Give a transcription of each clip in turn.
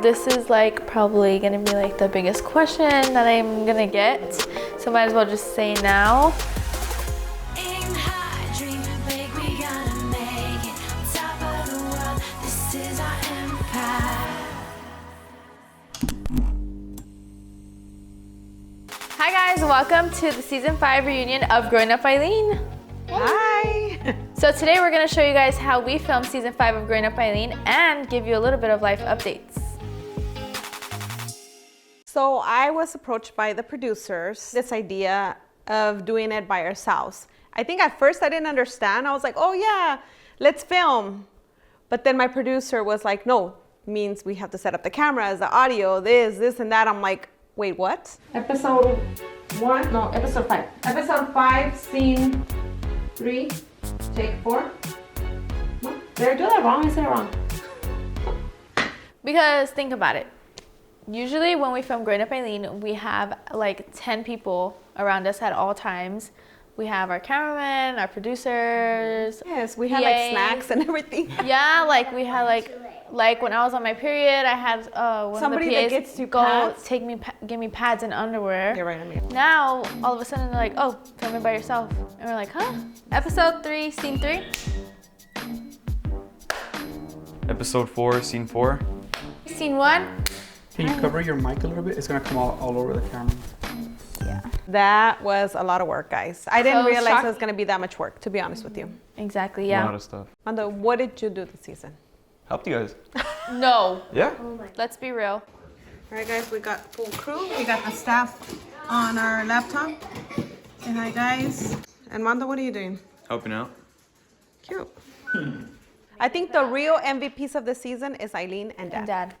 this is like probably gonna be like the biggest question that I'm gonna get. So might as well just say now. Hi guys, welcome to the season 5 reunion of Growing Up Eileen. Hi! So today we're gonna show you guys how we filmed season 5 of Growing Up Eileen and give you a little bit of life updates. So I was approached by the producers, this idea of doing it by ourselves. I think at first I didn't understand. I was like, oh yeah, let's film. But then my producer was like, no, means we have to set up the cameras, the audio, this and that. I'm like, wait, what? Episode 5. Episode 5, scene 3, take 4. Did I do that wrong? I said it wrong. Because think about it. Usually when we film Growing Up Eileen, we have like 10 people around us at all times. We have our cameraman, our producers. Yes, we had like snacks and everything. Yeah, like we had like when I was on my period, I had one somebody of the PAs that gets you go pads? give me pads and underwear. You're right, I mean. Now all of a sudden they're like, oh, film it by yourself, and we're like, huh? Episode 3, scene 3. Episode 4, scene 4. Scene 1. Can you cover your mic a little bit? It's gonna come all over the camera. Yeah. That was a lot of work, guys. I didn't realize shocked. it was gonna be that much work, to be honest with you. Exactly. A Yeah. lot of stuff. Mando, what did you do this season? Helped you guys. No. Yeah. Let's be real. All right, guys, we got full crew. We got the staff on our laptop. Say hi, guys. And Mando, what are you doing? Helping out. Cute. I think the real MVPs of the season is Eileen and Dad. And Dad.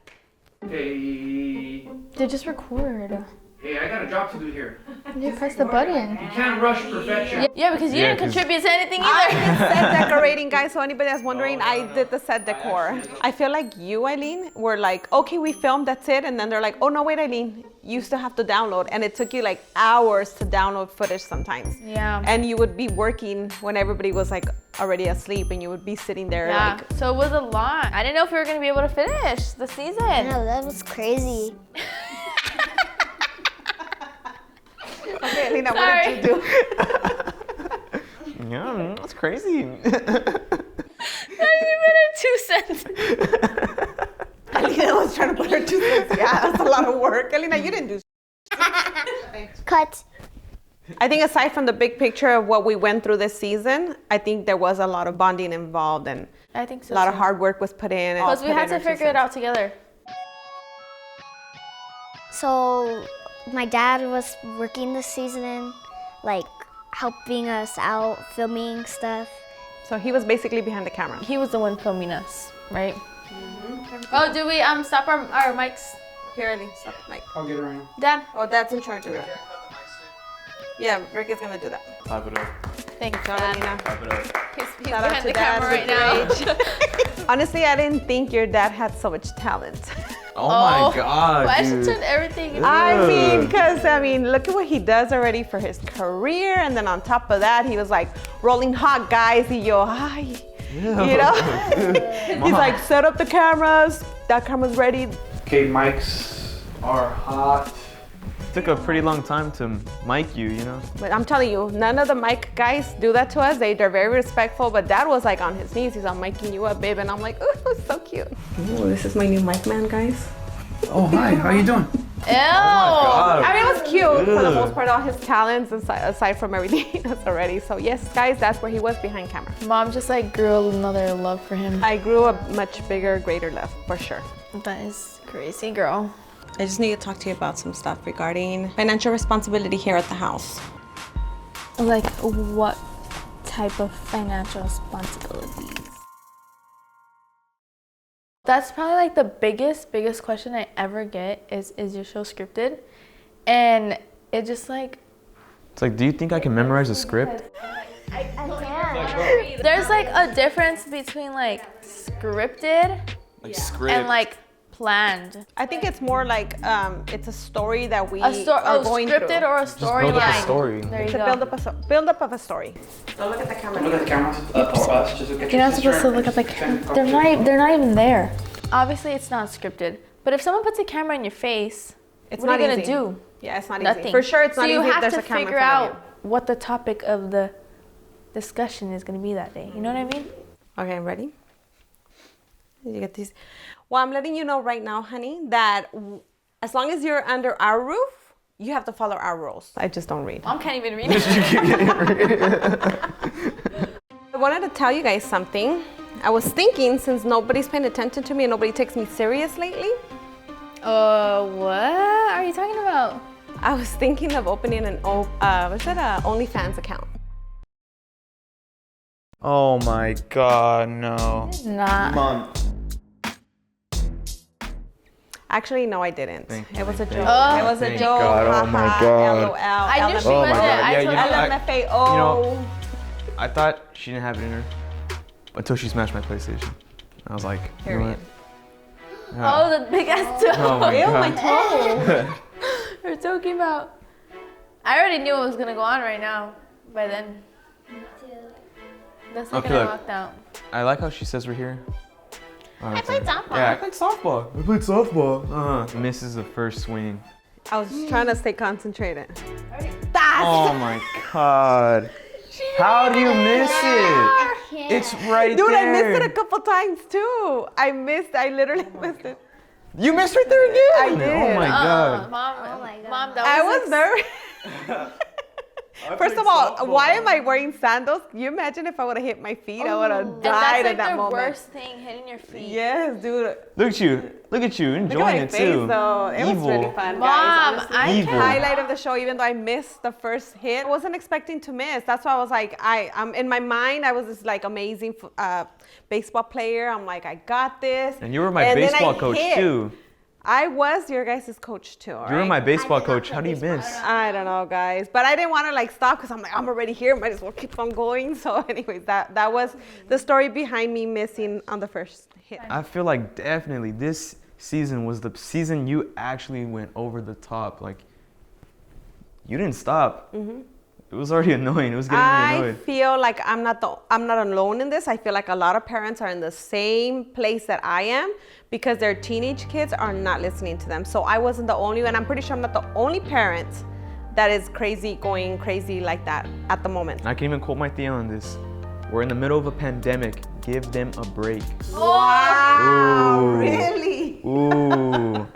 Hey, They just record. hey, I got a job to do here. You press the button. You can't rush perfection. Yeah, because you Yeah, didn't 'cause- contribute to anything I either. did set decorating, guys, so anybody that's wondering, I did the set decor. I feel like you, Eileen, were like, okay, we filmed, that's it. And then they're like, oh, no, wait, Eileen, you still have to download. And it took you like hours to download footage sometimes. Yeah. And you would be working when everybody was like already asleep and you would be sitting there Yeah, like, so it was a lot. I didn't know if we were gonna be able to finish the season. No, that was crazy. okay, Alina, Sorry. what did you do? Yeah, that's crazy. Not even a 2 cents. Alina was trying to put her 2 cents. Yeah, that's a lot of work. Alina, you didn't do Cut. I think aside from the big picture of what we went through this season, I think there was a lot of bonding involved and I think so. a lot of hard work was put in. Because we had to figure it out together. So my dad was working this season, like helping us out, filming stuff. So he was basically behind the camera. He was the one filming us, right? Oh, do we stop our mics? Here, Alina, stop the mic. I'll get it right now. Dad? Oh, Dad's in charge of that. Yeah, Rick is gonna do that. Clap it up. Thanks, John, Dad. Alina. Clap it up. He's Shout out behind to the Dad camera right with now. your age. Honestly, I didn't think your dad had so much talent. Oh my god, Questioned dude. everything. I mean, look at what he does already for his career. And then on top of that, he was like rolling hot guys. Y yo, ay. You know? He's like, set up the cameras. That camera's ready. Okay, mics are hot. Took a pretty long time to mic you, you know? But I'm telling you, none of the mic guys do that to us. They're very respectful, but Dad was like on his knees. He's all miking you up, babe. And I'm like, ooh, so cute. Ooh, this is my new mic man, guys. Oh, hi, how you doing? Ew. I mean, it was cute for the most part, all his talents aside from everything else already. So yes, guys, that's where he was behind camera. Mom just like grew another love for him. I grew a much bigger, greater love, for sure. That is crazy, girl. I just need to talk to you about some stuff regarding financial responsibility here at the house. Like what type of financial responsibilities? That's probably like the biggest question I ever get is your show scripted? And it just like... It's like, do you think I can memorize a script? I can. There's like a difference between like scripted Like script. and like planned. I think it's more like it's a story that we A story, are going scripted through. or a Just build up a storyline. story. There you It's a go. build up of a story. Don't look at the camera. Look at the cameras. Or us, just look at You're your not supposed to sister look at the and camera. just They're not even there. Obviously, it's not scripted, But if someone puts a camera in your face, It's what are not you gonna easy. do? Yeah, it's not Nothing. easy. For sure, it's not so easy you if have there's to a camera in figure front of out what the topic of the discussion is gonna be that day. You know what I mean? you. Okay, ready? Did you get these? Well, I'm letting you know right now, honey, that as long as you're under our roof, you have to follow our rules. I just don't read. Mom can't even read. I wanted to tell you guys something. I was thinking, since nobody's paying attention to me and nobody takes me serious lately, What are you talking about? I was thinking of opening an OnlyFans account. Oh my God, no. Not. Mom. Actually, no, I didn't. Thank you. It was a joke. Oh. It was a Thank joke. God. Oh my Ha, God. LOL. I knew she Oh my wasn't. God. I Yeah, told you know, her. LMFAO. You know, I thought she didn't have it in her until she smashed my PlayStation. I was like, you know Period. what? Oh, the big ass toe. Oh my Ew, my God. toe. Her toe came out. I already knew what was gonna go on right now. By then. The second Okay, I look. walked out. I like how she says we're here. I played softball. Yeah, I played softball. I played softball. Misses the first swing. I was just trying to stay concentrated. Oh my God. How do you miss it? It's right Dude, there. I missed it a couple times too. I literally missed it. You missed right there again? I did. Oh my God. Mom, Oh my God. Mom, that I was was nervous. First of all, why am I wearing sandals? Can you imagine if I would have hit my feet? I would have And died that's in that the moment. worst thing, hitting your feet. Yes, dude. Look at you. Look at you. Look Enjoying at my it face, too. though. It was really fun, Mom, guys. Honestly. I Evil. Highlight of the show, even though I missed the first hit, I wasn't expecting to miss. That's why I was like, I'm in my mind, I was this like amazing baseball player. I'm like, I got this. And you were my And then baseball I coach hit. too. I was your guys' coach too. You were right? my baseball I did not coach. play How do you baseball. miss? I don't know, guys, but I didn't want to like stop because I'm like, I'm already here. Might as well keep on going. So, anyways, that was the story behind me missing on the first hit. I feel like definitely this season was the season you actually went over the top. Like, you didn't stop. It was already annoying. It was getting me I annoyed. feel like I'm not alone in this. I feel like a lot of parents are in the same place that I am because their teenage kids are not listening to them. So I wasn't the only one. I'm pretty sure I'm not the only parent that is going crazy like that at the moment. I can even quote my Thea on this. We're in the middle of a pandemic. Give them a break. Wow, Ooh. really? Ooh.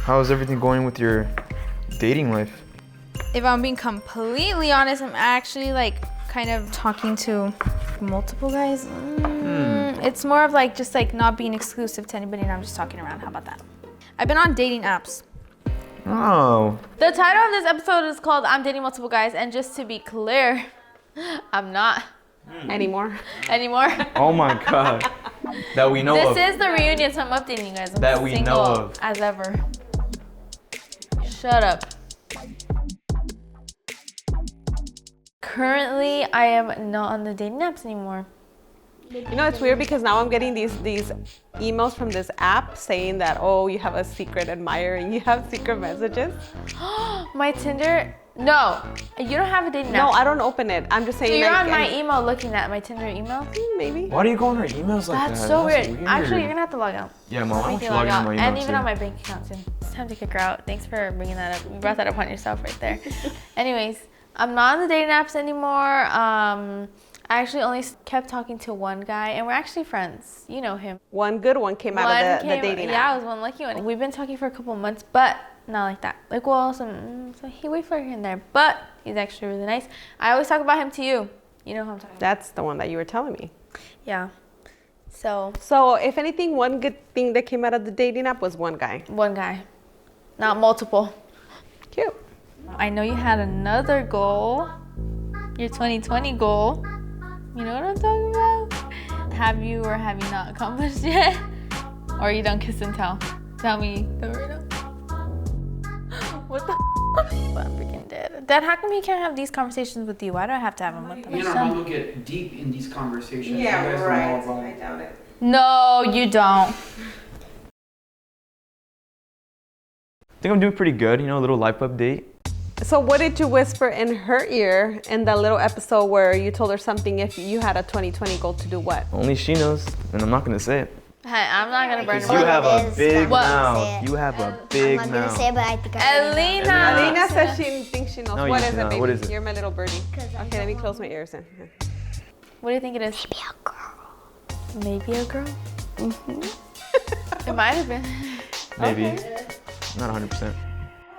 How's everything going with your dating life? If I'm being completely honest, I'm actually like kind of talking to multiple guys. It's more of like just like not being exclusive to anybody and I'm just talking around. How about that? I've been on dating apps. Oh. The title of this episode is called I'm Dating Multiple Guys, and just to be clear, I'm not Anymore. anymore. Oh my God. That we know This of. is the reunion, so I'm updating you guys. I'm That we single know of. as ever. Shut up. Currently, I am not on the dating apps anymore. You know, it's weird because now I'm getting these emails from this app saying that, oh, you have a secret admirer and you have secret messages. My Tinder, no, you don't have a dating app. No, I don't open it. I'm just saying. So you're like, on my email looking at my Tinder email? maybe. Why do you go on her emails like That's that? so weird. Actually, you're gonna have to log out. Yeah, Mom, I want Make you you to log in on my email and even too. on my bank account soon. It's time to kick her out. Thanks for bringing that up. You brought that up on yourself right there. Anyways, I'm not on the dating apps anymore. I actually only kept talking to one guy, and we're actually friends. You know him. One good one came out of the dating Yeah, app. I was one lucky one. We've been talking for a couple months, but not like that. Like, well, so he wait for here and there, but he's actually really nice. I always talk about him to you. You know who I'm talking about. That's the one that you were telling me. Yeah. So, So, if anything, one good thing that came out of the dating app was one guy. one guy, not multiple. Cute. I know you had another goal, your 2020 goal. You know what I'm talking about? Have you or have you not accomplished yet? Or are you done kiss and tell? Tell me the right now. What the I'm freaking dead. Dad, how come he can't have these conversations with you? Why do I have to have them with Me and my Armando son? get deep in these conversations. You guys don't know about it. doubt it. No, you don't. I think I'm doing pretty good, you know, a little life update. So, what did you whisper in her ear in that little episode where you told her something if you had a 2020 goal to do what? Only she knows, and I'm not gonna say it. Hey, I'm not gonna burn Because her. you have a big What? mouth. You have a big I'm not gonna mouth. say it, but I think I already know. Alina. Alina says she thinks she knows. No, What you is do it, not. baby? What is it? You're my little birdie. Okay, let me close my ears then. What do you think it is? Maybe a girl. Maybe a girl. It might have been. Maybe. Not 100%.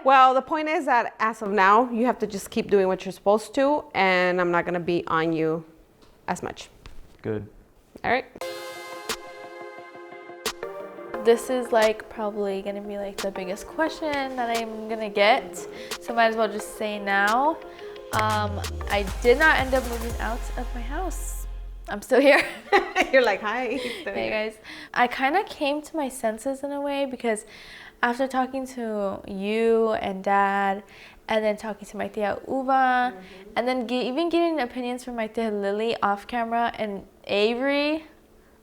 Well, the point is that as of now, you have to just keep doing what you're supposed to, and I'm not gonna be on you as much. Good. All right. This is like probably gonna be like the biggest question that I'm gonna get, so might as well just say now. I did not end up moving out of my house. I'm still here. You're like, hi. Hey guys. I kind of came to my senses in a way because after talking to you and Dad, and then talking to my tia Uva, and then even getting opinions from my tia Lily off camera and Avery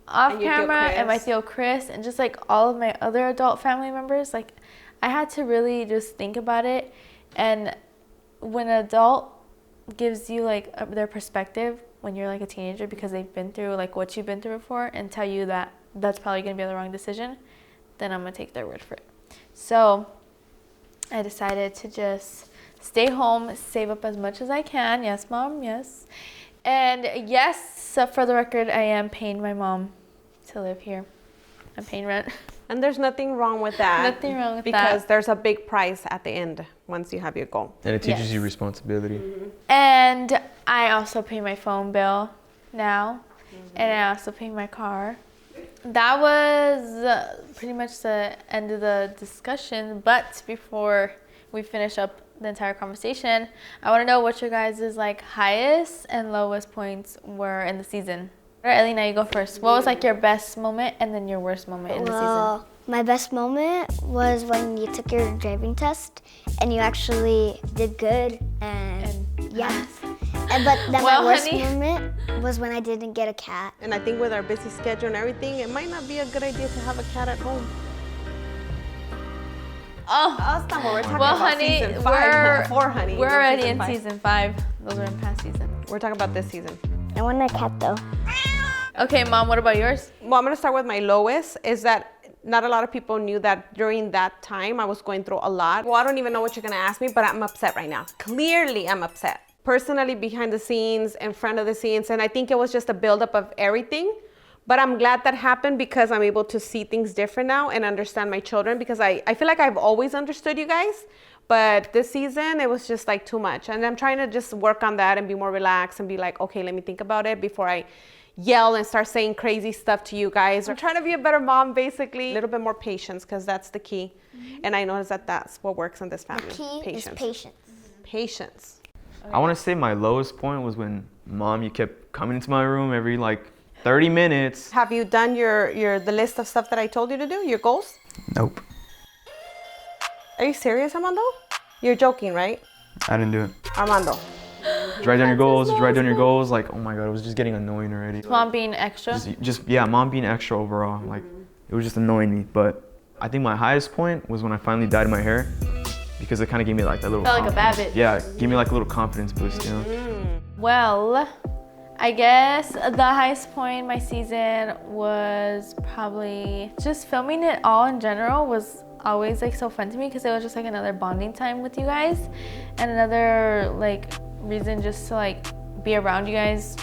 off And your tío camera and my Chris. tío Chris and just like all of my other adult family members, like I had to really just think about it. And when an adult gives you like their perspective when you're like a teenager because they've been through like what you've been through before and tell you that that's probably gonna be the wrong decision, then I'm gonna take their word for it. So I decided to just stay home, save up as much as I can. Yes, Mom, yes. And yes, for the record, I am paying my mom to live here. I'm paying rent. And there's nothing wrong with that. Nothing wrong with because that. there's a big price at the end once you have your goal. And it teaches Yes. you responsibility. And I also pay my phone bill now. And I also pay my car. That was pretty much the end of the discussion. But before we finish up the entire conversation, I want to know what your guys' like highest and lowest points were in the season. All right, Elena, you go first. What was like your best moment and then your worst moment in the season? Well, my best moment was when you took your driving test and you actually did good and yeah. But then Well, my worst honey. moment was when I didn't get a cat. And I think with our busy schedule and everything, it might not be a good idea to have a cat at home. Oh, That's not what we're talking well, about. honey, Season 5. we're honey. we're not already in 5. season 5. Those are in past season. We're talking about this season. I want a cat though. Okay, Mom, what about yours? Well, I'm gonna start with my lowest. Is that not a lot of people knew that during that time I was going through a lot. Well, I don't even know what you're gonna ask me, but I'm upset right now. Clearly, I'm upset. Personally, behind the scenes, in front of the scenes, and I think it was just a buildup of everything. But I'm glad that happened because I'm able to see things different now and understand my children because I feel like I've always understood you guys. But this season, it was just like too much. And I'm trying to just work on that and be more relaxed and be like, okay, let me think about it before I yell and start saying crazy stuff to you guys. I'm trying to be a better mom, basically. A little bit more patience because that's the key. And I noticed that that's what works in this family. Key Patience. is patience. Patience. I want to say my lowest point was when, Mom, you kept coming into my room every like 30 minutes. Have you done the list of stuff that I told you to do, your goals? Nope. Are you serious, Armando? You're joking, right? I didn't do it. Armando. Just write down your goals, just write down your goals. Like, oh my God, it was just getting annoying already. Mom being extra. Yeah, Mom being extra overall. Like, it was just annoying me. But I think my highest point was when I finally dyed my hair because it kind of gave me like that little. Felt like a bad bitch. Yeah, it gave me like a little confidence boost, you know? Well, I guess the highest point in my season was probably just filming it all in general was always like so fun to me because it was just like another bonding time with you guys and another like reason just to like be around you guys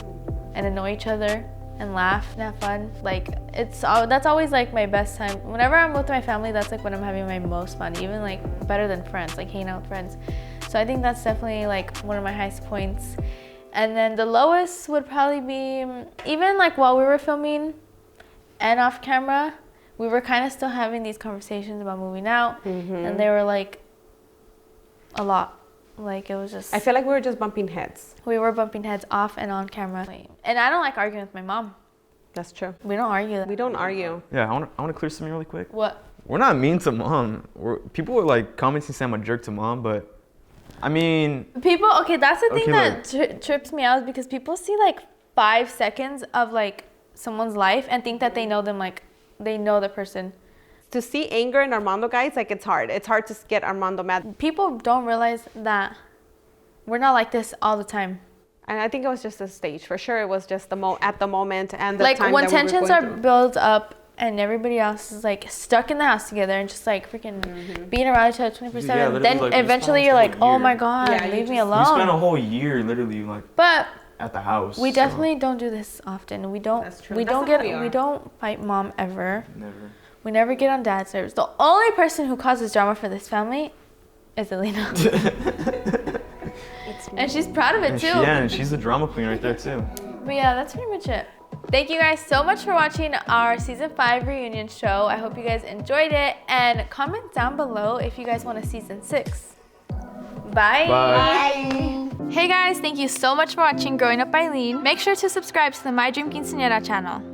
and annoy each other and laugh and have fun. Like that's always like my best time. Whenever I'm with my family, that's like when I'm having my most fun, even like better than friends, like hanging out with friends. So I think that's definitely like one of my highest points. And then the lowest would probably be even like while we were filming and off camera, we were kind of still having these conversations about moving out, and they were like a lot. Like it was just. I feel like we were just bumping heads. We were bumping heads off and on camera. And I don't like arguing with my mom. That's true. We don't argue. We don't argue. Yeah, I want to clear something really quick. What? We're not mean to Mom. People were like commenting saying I'm a jerk to Mom, but I mean. People, okay, that's the thing Okay, that trips me out is because people see like 5 seconds of like someone's life and think that they know them, like they know the person. To see anger in Armando, guys, like it's hard. It's hard to get Armando mad. People don't realize that we're not like this all the time. And I think it was just a stage. For sure, it was just at the moment and the Like time when that we were tensions going are through. built up and everybody else is like stuck in the house together and just like freaking being around each other 24/7. literally, Then like, we eventually spent you're a like, whole oh year. my God, Yeah, leave me We spent a alone. whole year literally like But at the house. we so definitely don't do this often. We don't. That's true. We That's don't not how get. we We are. don't fight mom ever. never. We never get on dad's nerves. The only person who causes drama for this family is Alina, and she's proud of it And too. and she's the drama queen right there too. But yeah, that's pretty much it. Thank you guys so much for watching our season 5 reunion show. I hope you guys enjoyed it, and comment down below if you guys want a season 6. Bye. Bye. Hey guys, thank you so much for watching Growing Up Eileen. Make sure to subscribe to the My Dream Quinceañera channel.